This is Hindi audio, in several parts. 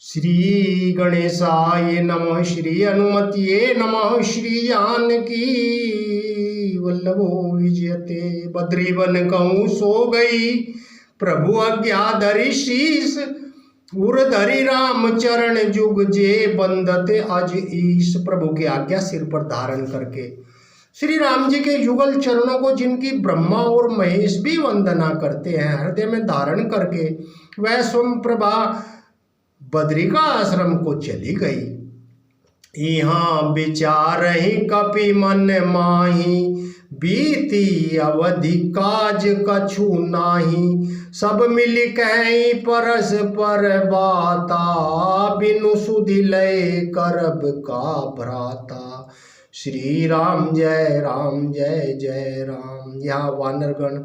श्री गणेशाय नमः। श्री हनुमते नमः। श्री जानकी वल्लभो विजयते। बद्रीवन कहूँ सो गई, प्रभु आज्ञा धरि शीस। उर धरि राम चरण जुग जे, बंदते अज ईश। प्रभु की आज्ञा सिर पर धारण करके श्री राम जी के युगल चरणों को, जिनकी ब्रह्मा और महेश भी वंदना करते हैं, हृदय में धारण करके वह स्वयं प्रभा बद्रिका आश्रम को चली गई। यहाँ विचार ही कपि मन माही, बीती अवधि काज कछु नाही। सब मिल कहीं परस पर बाता, बिनु सुधि लय करब का भ्राता। श्री राम जय राम जय जय राम। यहाँ वानरगण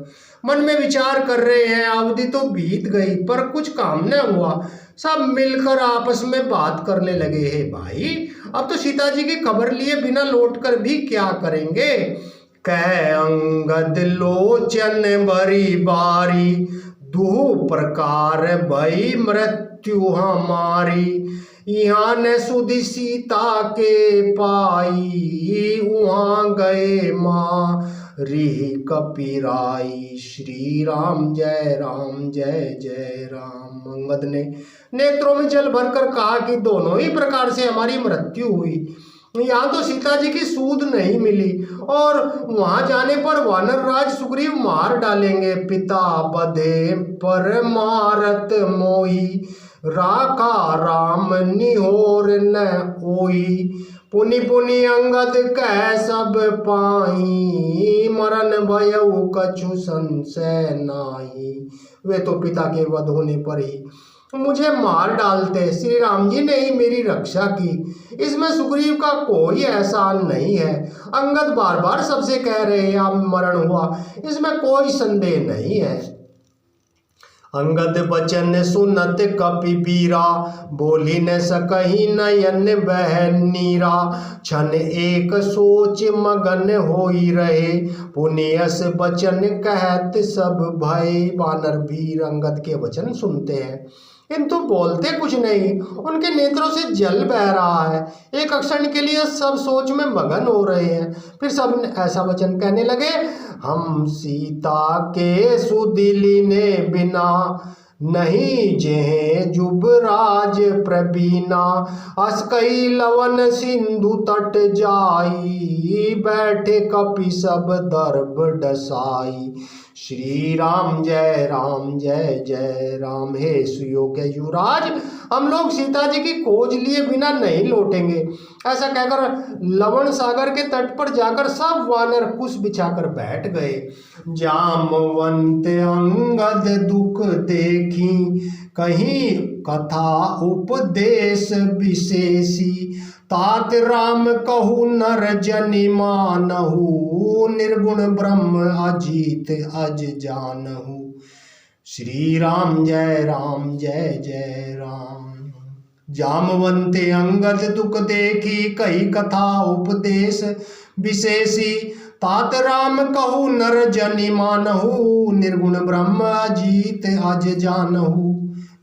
मन में विचार कर रहे हैं, अवधि तो बीत गई पर कुछ काम न हुआ। सब मिलकर आपस में बात करने लगे हैं, भाई अब तो सीता जी की खबर लिए बिना लौटकर भी क्या करेंगे। कह अंगद लोचन बरी बारी, दू प्रकार भई मृत्यु हमारी। यहाँ न सुधि सीता के पाई, वहाँ गए माँ री कपिराई। श्री राम जय जय राम। अंगद ने नेत्रों में जल भरकर कहा कि दोनों ही प्रकार से हमारी मृत्यु हुई। यहाँ तो सीता जी की सूध नहीं मिली और वहां जाने पर वानरराज सुग्रीव मार डालेंगे। पिता बधे पर मारत मोही, राखा राम निहोर न ओई। पुनि पुनि अंगद कह सब पाई, मरण भयउ कछु संशय नाही। वे तो पिता के वध होने पर ही मुझे मार डालते, श्री राम जी ने ही मेरी रक्षा की, इसमें सुग्रीव का कोई एहसान नहीं है। अंगद बार बार सबसे कह रहे हैं अब मरण हुआ, इसमें कोई संदेह नहीं है। अंगद बचन सुनत कपि बीरा, बोली न सकहि नयन बह नीरा। क्षण एक सोच मगन होई रहे, पुनियस बचन कहत सब भय। वानर भी अंगद के वचन सुनते हैं किंतु बोलते कुछ नहीं, उनके नेत्रों से जल बह रहा है। एक क्षण के लिए सब सोच में मगन हो रहे हैं। फिर सब ऐसा वचन कहने लगे, हम सीता के सुदिली ने बिना, नहीं जेह जुबराज प्रबीना। अस कई लवन सिंधु तट जाई, बैठे कपि सब दर्भ डसाई। श्री राम जय जय राम। हे सुयोग्य युवराज, हम लोग सीता जी की खोज लिए बिना नहीं लौटेंगे। ऐसा कहकर लवण सागर के तट पर जाकर सब वानर कुश बिछाकर बैठ गए। जामवंत अंगद दुख देखी, कहीं कथा उपदेश विशेषी। तात राम कहु नर जनि मानहु, निर्गुण ब्रह्म अजीत अज जानहु। श्री राम जय जय राम। जामवंते अंगद दुख देखी, कही कथा उपदेश विशेषी। तात राम कहु नर जनि मानहु, निर्गुण ब्रह्म अजीत अज जानहु।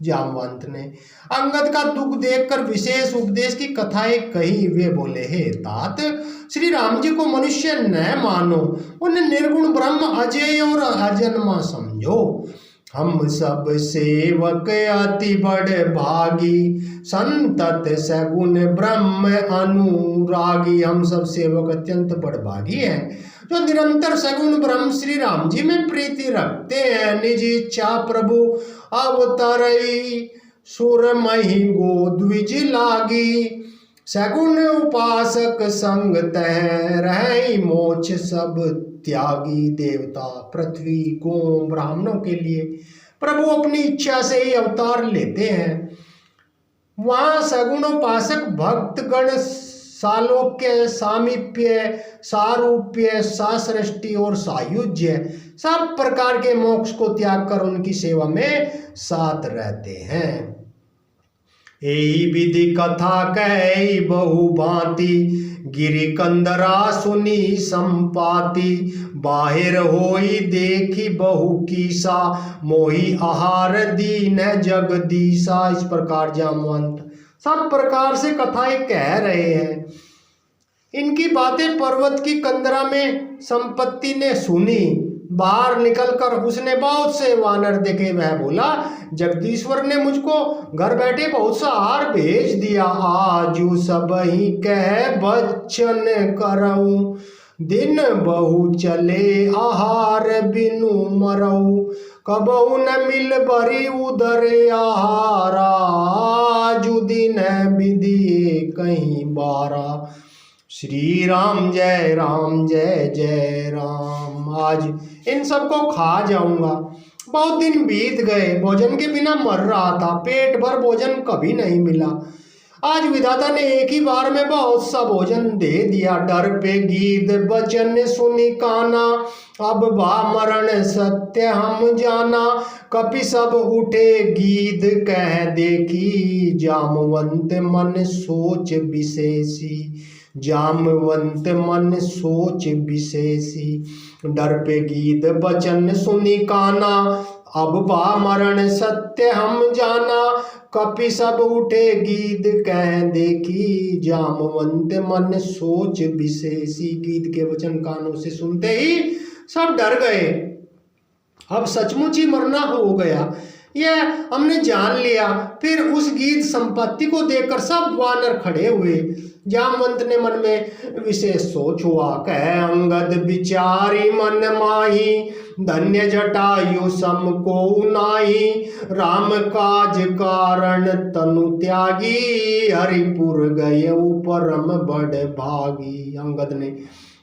जामवंत ने अंगद का दुख देखकर विशेष उपदेश की कथाएं कही। वे बोले, हे तात, श्री राम जी को मनुष्य न मानो, उन्हें निर्गुण ब्रह्म अजय और अजन्मा समझो। हम सब सेवक अति बड़ भागी, संतत सगुण ब्रह्म अनुरागी। हम सब सेवक अत्यंत बड़भागी हैं जो निरंतर सगुण ब्रह्म श्री राम जी में प्रीति रखते हैं। निज इच्छा प्रभु अवतरई, सुर मही गोद्विज लागी। सगुण उपासक संग तह, रहे मोक्ष सब त्यागी। देवता पृथ्वी गो ब्राह्मणों के लिए प्रभु अपनी इच्छा से ही अवतार लेते हैं। वहाँ सगुणोपासक भक्तगण सालोक्य, सामीप्य, सारूप्य, सासृष्टि और सायुज्य सब प्रकार के मोक्ष को त्याग कर उनकी सेवा में साथ रहते हैं। एही विधि कथा कही बहु भांति, गिरि कंदरा सुनी संपाति। बाहिर होई देखी बहु कीसा, मोही आहार दीन जगदीशा। इस प्रकार जामवंत सब प्रकार से कथाएं कह रहे हैं। इनकी बातें पर्वत की कंदरा में संपत्ति ने सुनी। बाहर निकलकर उसने बहुत से वानर देखे। वह बोला, जगदीश्वर ने मुझको घर बैठे बहुत सा आहार भेज दिया। आजू सब ही कह बचन करऊं, दिन बहु चले आहार बिनु मरऊ। कबहु न मिल बरी उदर आहारा, आजू दिन विधि कहीं बारा। श्री राम जय राम जय जय राम। आज इन सबको खा जाऊंगा। बहुत दिन बीत गए, भोजन के बिना मर रहा था, पेट भर भोजन कभी नहीं मिला। आज विधाता ने एक ही बार में बहुत सा भोजन दे दिया। डर पे गीत बचन सुनी काना, अब बा मरण सत्य हम जाना। कपि सब उठे गीत कह देखी, जामवंत मन सोच विशेषी। जामवंत मन सोच विशेषी। डर पे गीत बचन सुनी काना, अब बा मरण सत्य हम जाना। कपि सब उठे गीत कह देखी, जामवंत मन सोच विशेषी। गीत के वचन कानों से सुनते ही सब डर गए। अब सचमुच ही मरना हो गया, यह हमने जान लिया। फिर उस गीत संपत्ति को देखकर सब वानर खड़े हुए। जामवंत ने मन में विशेष सोच हुआ। कह अंगद विचारी मन माही, धन्य जटायु सम को नाही। राम काज कारण तनु त्यागी, हरिपुर गए परम बड़ भागी। अंगद ने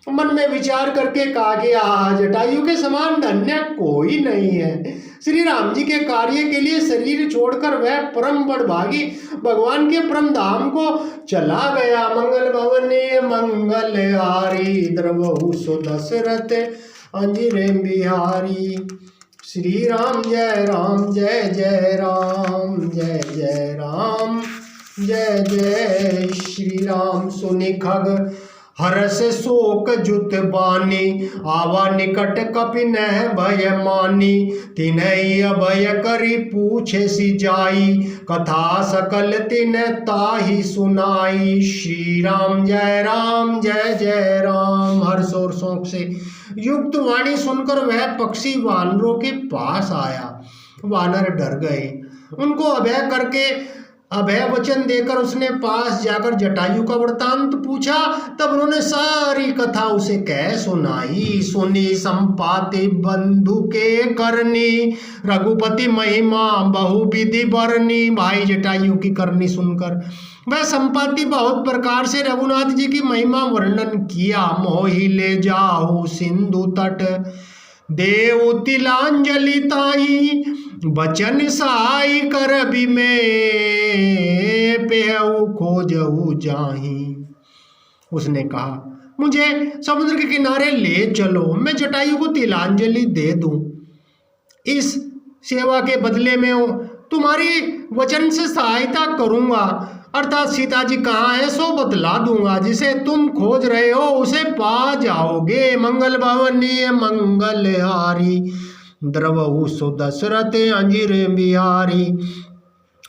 मन में विचार करके कहा कि जटायु के समान धन्य कोई नहीं है। श्री राम जी के कार्य के लिए शरीर छोड़कर वह परम बड़भागी भगवान के परम धाम को चला गया। मंगल भवने मंगल हारी, द्रवहु सो दशरथ अंजिरे बिहारी। श्री राम जय राम जय जय राम, जय जय राम जय जय श्री राम। सुनि खग हरस शोक जुत बानी, आवा निकट कपि नह भय मानी। तिन्हई अभय करी पूछे सी जाई, कथा सकल तिन्ह ताहि सुनाई। श्री राम जय जय राम। हर्ष और शोक से युक्त वाणी सुनकर वह पक्षी वानरों के पास आया। वानर डर गए। उनको अभय वचन देकर उसने पास जाकर जटायु का वृतांत पूछा। तब उन्होंने सारी कथा उसे कह सुनाई। सुनी संपाति बंधु के करनी, रघुपति महिमा बहुविधि बरनी। भाई जटायु की करनी सुनकर वह संपाति बहुत प्रकार से रघुनाथ जी की महिमा वर्णन किया। मोहि ले जाओ सिंधु तट, देव तिलांजलि ताई। बचन साई करबि में, पेहु खोजहु जाही। उसने कहा, मुझे समुद्र के किनारे ले चलो, मैं जटायु को तिलांजलि दे दूं। इस सेवा के बदले में तुम्हारी वचन से सहायता करूंगा, अर्थात सीता जी कहाँ है सो बतला दूंगा। जिसे तुम खोज रहे हो उसे पा जाओगे। मंगल भवनीय मंगल हारी, द्रवहु सो दशरथ अंजिरे बिहारी।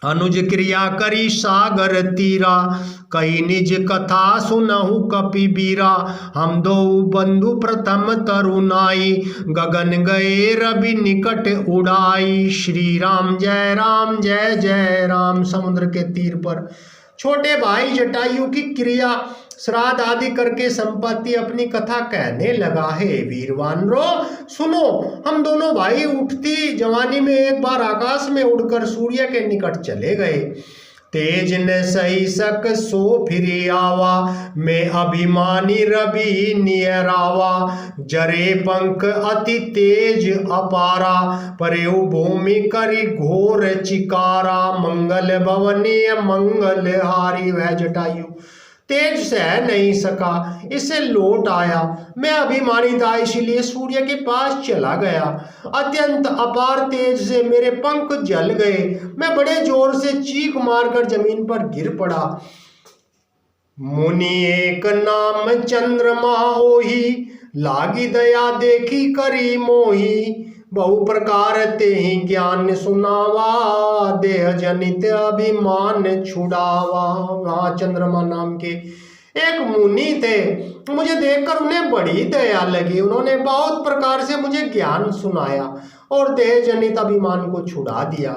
अनुज क्रिया करी सागर तीरा, कई निज कथा सुनहु कपि बीरा। हम दो बंधु प्रथम तरुणाई, गगन गए रवि निकट उड़ाई। श्री राम जय जय राम। समुद्र के तीर पर छोटे भाई जटायु की क्रिया श्राद्ध आदि करके संपत्ति अपनी कथा कहने लगा। है वीर वानरो सुनो, हम दोनों भाई उठती जवानी में एक बार आकाश में उड़कर सूर्य के निकट चले गए। तेज न सही सक सो फिर आवा, मैं अभिमानी रवि नियरावा। जरे पंख अति तेज अपारा, परेउ भूमि करी घोर चिकारा। मंगल भवनीय मंगल हारी। वह जटायु तेज सह नहीं सका, इसे लौट आया। मैं अभिमानी था, इसीलिए सूर्य के पास चला गया। अत्यंत अपार तेज से मेरे पंख जल गए। मैं बड़े जोर से चीख मारकर जमीन पर गिर पड़ा। मुनि एक नाम चंद्रमा होही, लागी दया देखी करी मोही। बहु प्रकार ते ही ज्ञान सुनावा, देह जनित अभिमान छुड़ावा। वहाँ चंद्रमा नाम के एक मुनि थे। मुझे देखकर उन्हें बड़ी दया लगी। उन्होंने बहुत प्रकार से मुझे ज्ञान सुनाया और देह जनित अभिमान को छुड़ा दिया।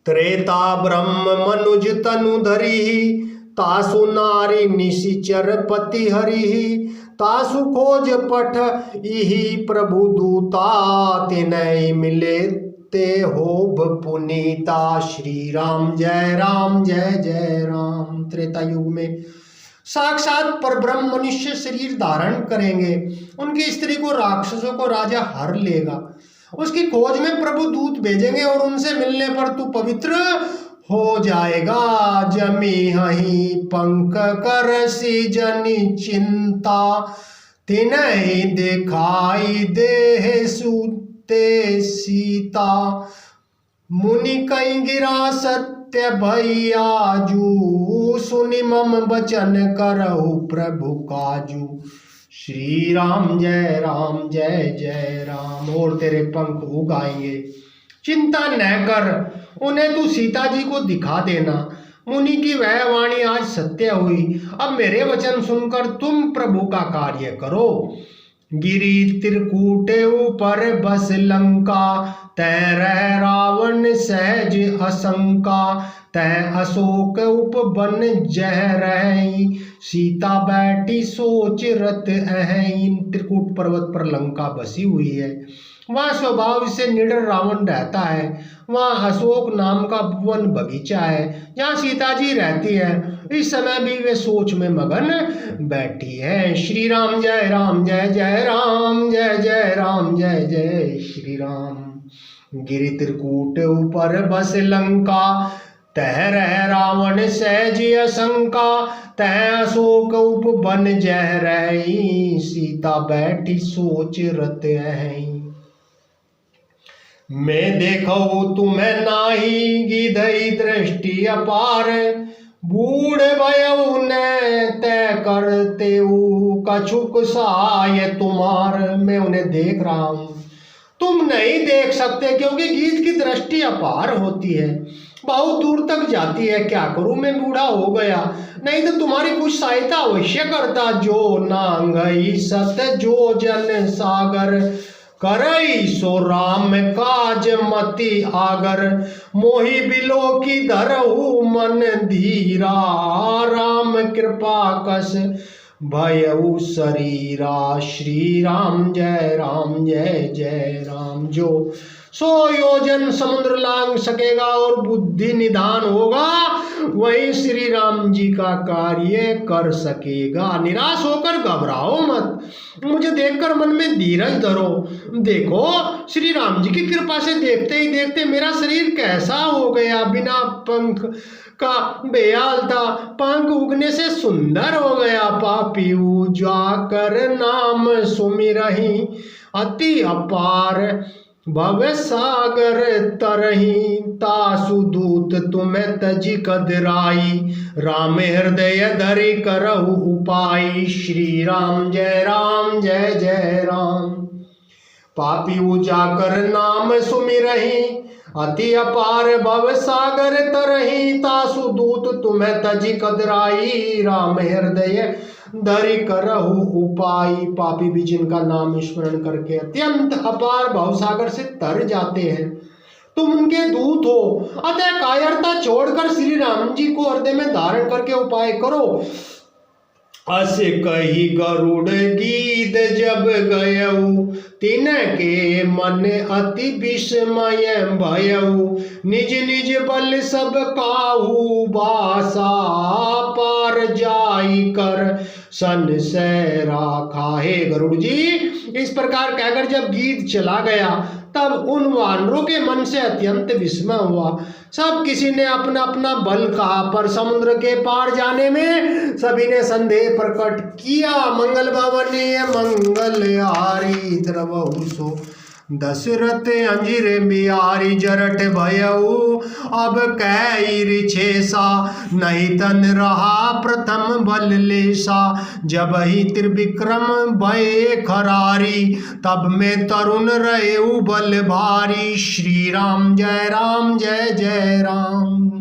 त्रेता ब्रह्म मनुज तनु धरी, तासु नारी निशिचर पति हरि। तासु खोज पठ इहि प्रभु दूता, तिनय मिले ते होब पुनीता। श्री राम जय जय राम। त्रेता युग में साक्षात परब्रह्म मनुष्य शरीर धारण करेंगे। उनकी स्त्री को राक्षसों को राजा हर लेगा। उसकी खोज में प्रभु दूत भेजेंगे और उनसे मिलने पर तू पवित्र हो जाएगा। जमी हही पंख कर सी जनी चिंता, तिनहि दिखाई देह सुते सीता। मुनि कई गिरा सत्य भैयाजू, सुनि मम बचन करहु प्रभु काजू। श्री राम जय जय राम। और तेरे पंख उगाएंगे, चिंता न कर, उन्हें तू सीता जी को दिखा देना। मुनि की वह वाणी आज सत्य हुई। अब मेरे वचन सुनकर तुम प्रभु का कार्य करो। गिरी त्रिकूट ऊपर बस लंका, तै रह रावण सहज असंका। तै अशोक उपवन जह रही, सीता बैठी सोच रत अहई। त्रिकूट पर्वत पर लंका बसी हुई है। वहाँ स्वभाव से निडर रावण रहता है। वहाँ अशोक नाम का वन बगीचा है जहाँ सीता जी रहती है। इस समय भी वे सोच में मगन बैठी है। श्री राम जय जय राम, जय राम जय श्री राम। गिरि त्रिकूट ऊपर बस लंका, तह रह रावण सहज असंका। तह अशोक उपवन जह रही, सीता बैठी सोच रत अहई। मैं देखो तुम्हें नाही, गिधई दृष्टि अपार। बूढ़ भयउ ने तय करते कछुक साय तुम्हार। मैं उन्हें देख रहा हूं, तुम नहीं देख सकते, क्योंकि गीत की दृष्टि अपार होती है, बहुत दूर तक जाती है। क्या करूं, मैं बूढ़ा हो गया, नहीं तो तुम्हारी कुछ सहायता अवश्य करता। जो नांगई सत जो जन सागर, करई सो राम काज मति आगर। मोहि बिलो की धरहु मन धीरा, राम कृपा कस भयउ शरीरा। श्री राम जय जय राम। जो 100 योजन समुद्र लांग सकेगा और बुद्धि निधान होगा, वही श्री राम जी का कार्य कर सकेगा। निराश होकर घबराओ मत, मुझे देखकर मन में धीरज धरो। देखो, श्री राम जी की कृपा से देखते ही देखते मेरा शरीर कैसा हो गया। बिना पंख का बेहाल था, पंख उगने से सुंदर हो गया। पापी जाकर नाम सुमिरहि, अति अपार भव सागर तरही। तासु दूत तुम्हें तजी कदराई, राम हृदय धरि करहु उपाय। श्री राम जय जय राम। पापी जाकर नाम सुमिरहि, अति अपार भव सागर तरही। तासु दूत तुम्हें तजी कदराई, राम हृदय धरि करहु उपाय। पापी भी जिनका नाम स्मरण करके अत्यंत अपार भवसागर से तर जाते हैं, तुम उनके दूत हो। अतः कायरता छोड़कर श्री राम जी को हृदय में धारण करके उपाय करो। अस कही गरुड़ गीत जब गयऊ, तिनके मन अति विस्मय भयऊ। निज निज बल सब काहू बासा, पार जाई कर संशय राखा। हे गरुड़ जी, इस प्रकार कहकर जब गीत चला गया तब उन वानरों के मन से अत्यंत विस्मय हुआ। सब किसी ने अपना अपना बल कहा, पर समुद्र के पार जाने में सभी ने संदेह प्रकट किया। मंगल भवनीय मंगल हारी द्रवहु सो दशरथ अंजिर बिहारी जरठ भयऊ अब कैरी छेसा नहीं तन रहा प्रथम बल लेसा। जब ही त्रिविक्रम भये खरारी तब में तरुण रहे बल भारी। श्री राम जय जय राम।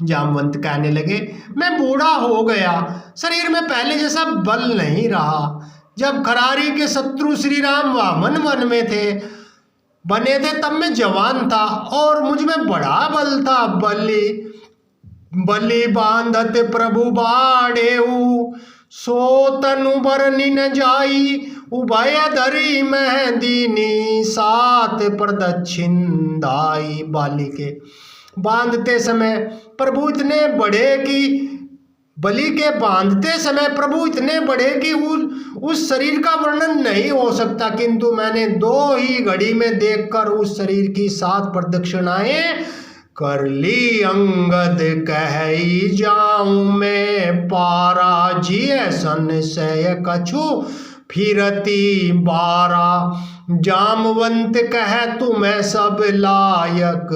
जामवंत कहने लगे, मैं बूढ़ा हो गया, शरीर में पहले जैसा बल नहीं रहा। जब खरारी के शत्रु श्री राम वामन वन में बने थे तब मैं जवान था और मुझ में बड़ा बल था। बलि बांधत प्रभु बाड़ेऊ सो तनु बरनी न जाई। उभय धरी मैं दीनी सात प्रदक्षिण दाई। बाली के बांधते समय प्रभु इतने बड़े कि बलि के बांधते समय प्रभु इतने बड़े कि उस शरीर का वर्णन नहीं हो सकता, किंतु मैंने 2 ही घड़ी में देखकर उस शरीर की 7 प्रदक्षिणाएं कर ली। अंगद कही जाऊं मैं पारा जिय संशय कछु फिरती बारा। जामवंत कह तुम्हें सब लायक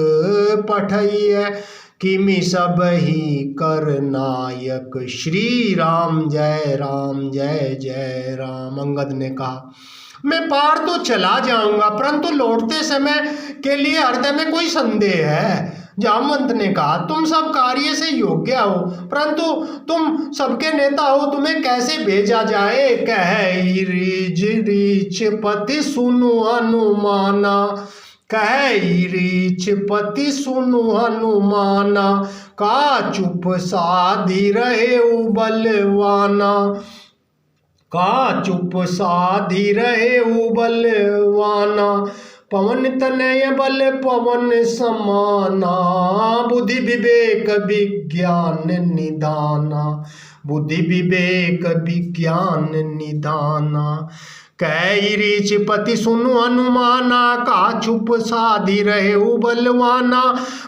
पठइय किमि सब ही कर नायक। श्री राम जय जय राम। अंगद ने कहा, मैं पार तो चला जाऊंगा परंतु लौटते समय के लिए हृदय में कोई संदेह है। जामवंत ने कहा, तुम सब कार्य से योग्य हो परंतु तुम सबके नेता हो, तुम्हें कैसे भेजा जाए। कह रीच पति सुनु हनुमाना। कह रीच पति सुनु हनुमाना का चुप साधी रहे बलवाना। का चुप साधी रहे बलवाना। पवन तनय बल पवन समाना। बुद्धि विवेक विज्ञान निदाना। बुद्धि विवेक विज्ञान निदाना। कैरी चिपति सुनु हनुमाना का चुप साधी रहे बलवाना।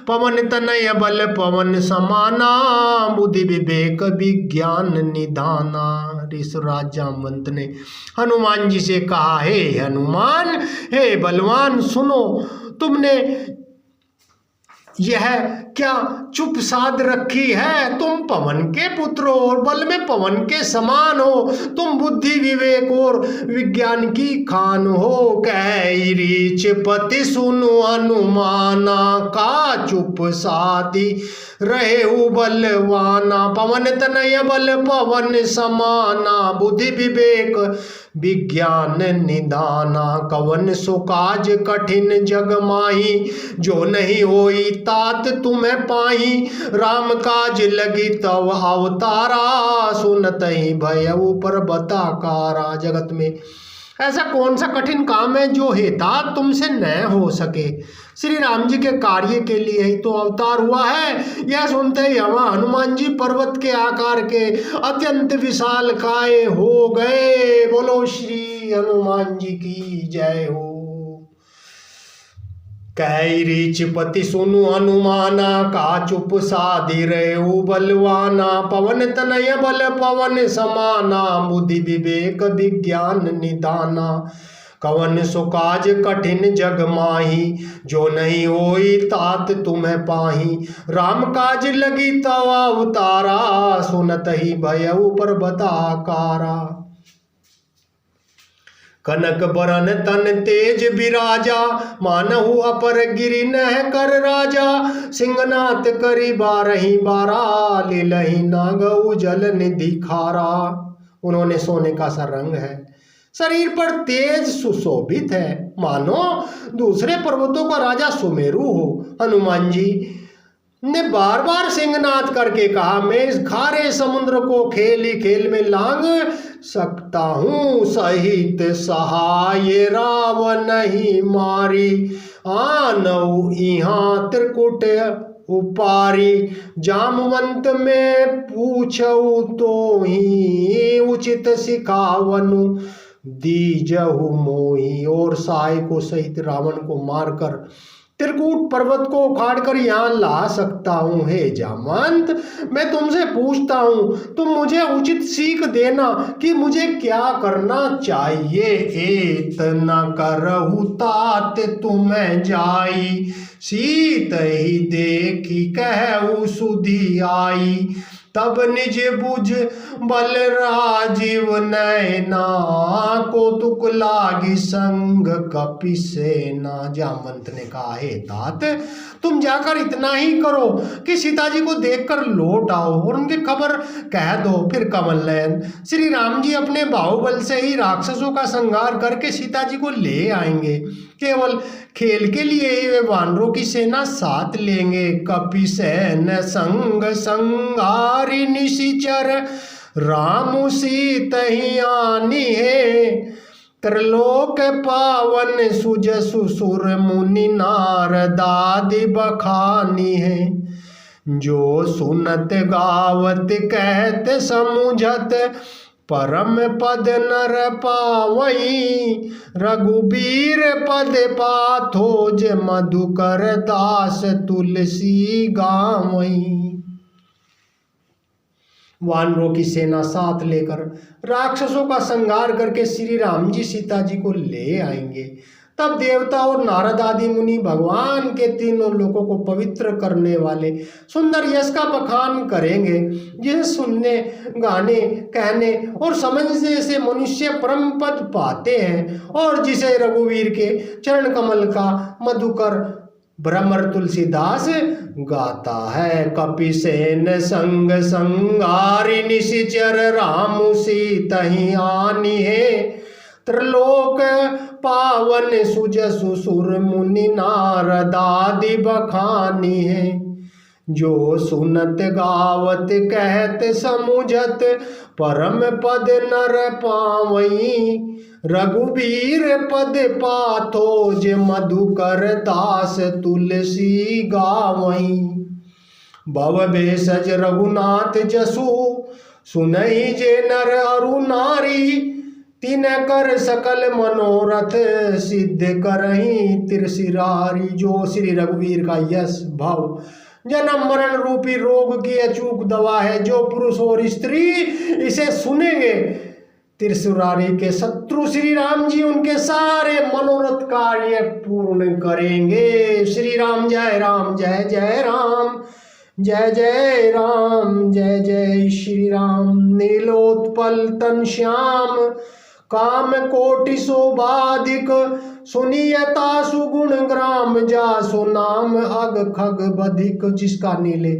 पवन तनय बल पवन समाना। बुद्धि विवेक विज्ञान निदाना। ऋषराज जामवंत ने हनुमान जी से कहा, हे हनुमान, हे बलवान, सुनो, तुमने यह क्या चुप साध रखी है। तुम पवन के पुत्र हो और बल में पवन के समान हो। तुम बुद्धि विवेक और विज्ञान की खान हो। कैरी चिपति सुनु हनुमाना का चुप साधी रहे बलवाना। पवन तनय बल पवन समाना। बुद्धि विवेक विज्ञान निदाना। कवन सुकाज कठिन जग माही जो नहीं होई तात तुम्हें पाई। राम काज लगी तव अवतारा सुनत ही भयउ पर्वताकारा। जगत में ऐसा कौन सा कठिन काम है जो हेता तुमसे न हो सके। श्री राम जी के कार्य के लिए ही तो अवतार हुआ है। यह सुनते ही हनुमान जी पर्वत के आकार के अत्यंत विशाल काय हो गए। बोलो श्री हनुमान जी की जय हो। कैरी चिपति सुनु हनुमाना का चुप साधी रहे बलवाना। पवन तनय बल पवन समाना। बुद्धि विवेक विज्ञान निदाना। कवन सुकाज कठिन जग माही जो नहीं होई तात तुम्हें पाही। राम काज लगी तव अवतारा सुनत ही भयउ पर्वताकारा। कनक बरन तन तेज बिराजा मानहु अपर गिरि नह कर राजा। सिंहनाथ करी बारही बारा लीलही नागऊ जल निधि खारा। उन्होंने सोने का सा रंग है, शरीर पर तेज सुशोभित है, मानो दूसरे पर्वतों का राजा सुमेरु हो। हनुमान जी ने बार बार सिंहनाथ करके कहा, मैं इस खारे समुद्र को खेल ही खेल में लांग सकता हूँ। सहित सहाय रावण नहीं मारी आनऊ यहाँ त्रिकुट उपारी। जामवंत में पूछऊ तो ही उचित सिखावनु दीजहु मोही, और साय को सहित रावण को मारकर त्रिकूट पर्वत को उखाड़कर यहाँ ला सकता हूँ। हे जामवंत, मैं तुमसे पूछता हूँ, तुम मुझे उचित सीख देना कि मुझे क्या करना चाहिए। एतना करहु तात तुम्हें जाई, सीत ही देखी कहु सुधी आई। तब निज बुझ बल राजीव नैना, कौतुक लागी संग कपि सेना। जामवंत ने कहा, हे तात, तुम जाकर इतना ही करो कि सीता जी को देखकर लौट आओ और उनकी खबर कह दो। फिर कमल नयन श्री राम जी अपने बाहुबल से ही राक्षसों का संहार करके सीता जी को ले आएंगे। केवल खेल के लिए ही वे वानरों की सेना साथ लेंगे। कपि सेन संग संगारी निशिचर, राम सीतहि आनी है। त्रिलोक पावन सुजसु सुर मुनि नारदादि बखानी है। जो सुनत गावत कहत समुझत, परम पद नर पावई। रघुबीर पद पाथोज, मधुकर दास तुलसी गावई। वानरों की सेना साथ लेकर राक्षसों का संहार करके श्री राम जी सीता जी को ले आएंगे। तब देवता और नारद आदि मुनि भगवान के तीनों लोकों को पवित्र करने वाले सुंदर यश का बखान करेंगे, जिसे सुनने, गाने, कहने और समझने से मनुष्य परम पद पाते हैं, और जिसे रघुवीर के चरण कमल का मधुकर भ्रमर तुलसीदास गाता है। कपि सेन संग संगारी निशिचर, राम सीतहि आनी है। त्रिलोक पावन सुजसु सुर मुनि नारदादि बखानी है। जो सुनत गावत कहत समुझत, परम पद नर पावई। रघुबीर पद पाथोज, मधुकर दास तुलसी गावई। भव भेषज रघुनाथ जसु, सुनहि जे नर अरु नारी। तिन कर सकल मनोरथ, सिद्ध करहि त्रिशिरारी। जो श्री रघुवीर का यश, भव, जन्म मरण रूपी रोग की अचूक दवा है। जो पुरुष और स्त्री इसे सुनेंगे, त्रिशुरारी के शत्रु श्री राम जी उनके सारे मनोरथ कार्य पूर्ण करेंगे। श्री राम जय राम, जय जय राम, जय जय राम, जय जय श्री राम। नीलोत्पल तन श्याम, काम कोटि शोभाधिक। सुनियता सुगुण ग्राम, जासु नाम अग खग बधिक। जिसका नीले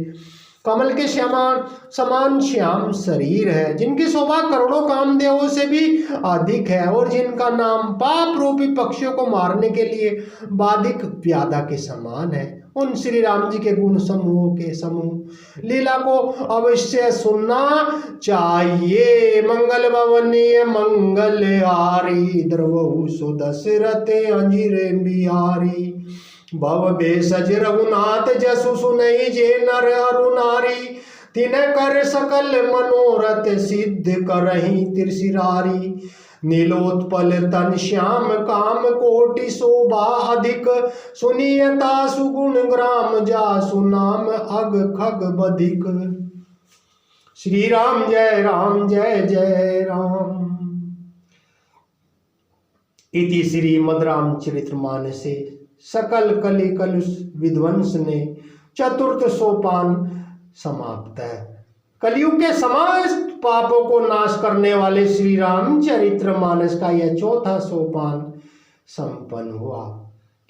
कमल के समान श्याम शरीर है, जिनकी शोभा करोड़ों कामदेवों से भी अधिक है, और जिनका नाम पाप रूपी पक्षियों को मारने के लिए बाधिक व्याधा के समान है, उन श्री राम जी के गुण समूहों के समूह लीला को अवश्य सुनना चाहिए। मंगल भवनीय मंगल हारी, द्रवहु सो दशरथ अंजिरे बिहारी। भव भेषज रघुनाथ जसु, सुनहि जे नर अरु नारी। तिन कर सकल मनोरथ, सिद्ध करहि त्रिशिरारी। नीलोत्पल तन श्याम, काम कोटि शोभा अधिक। सुनियता सुगुण ग्राम, जासु नाम अग खग बधिक। श्री राम जय राम, जय जय राम। इति श्रीमद् रामचरितमानसे सकल कलि कलुष विध्वंस ने चतुर्थ सोपान समाप्त है। कलयुग के समस्त पापों को नाश करने वाले श्री रामचरितमानस का यह चौथा सोपान संपन्न हुआ।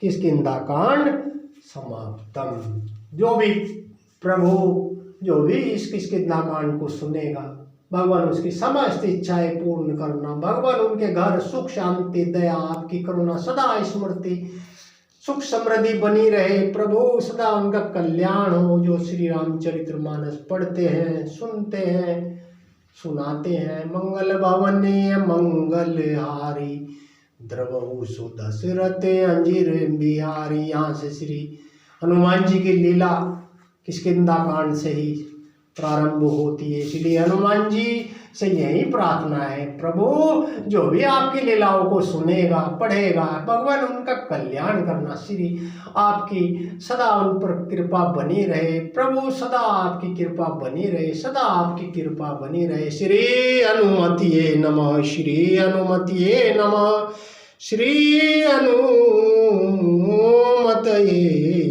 किष्किंधा कांड समाप्तम। जो भी इस किष्किंधा कांड को सुनेगा, भगवान उसकी समस्त इच्छाएं पूर्ण करना, भगवान उनके घर सुख शांति दया आपकी करुणा सदा स्मृति सुख समृद्धि बनी रहे, प्रभु सदा उनका कल्याण हो। जो श्री रामचरितमानस पढ़ते हैं, सुनते हैं, सुनाते हैं। मंगल भवनीय मंगल हारी, द्रवहु सो दशरथ अंजिर बिहारी। यहाँ से श्री हनुमान जी की लीला किष्किंधा कांड से ही प्रारंभ होती है। इसलिए हनुमान जी से यही प्रार्थना है प्रभु, जो भी आपकी लीलाओं को सुनेगा पढ़ेगा, भगवान उनका कल्याण करना, श्री आपकी सदा उन पर कृपा बनी रहे प्रभु, सदा आपकी कृपा बनी रहे, सदा आपकी कृपा बनी रहे। श्री हनुमतिये नमः, श्री हनुमतिये नमः, श्री हनुमतये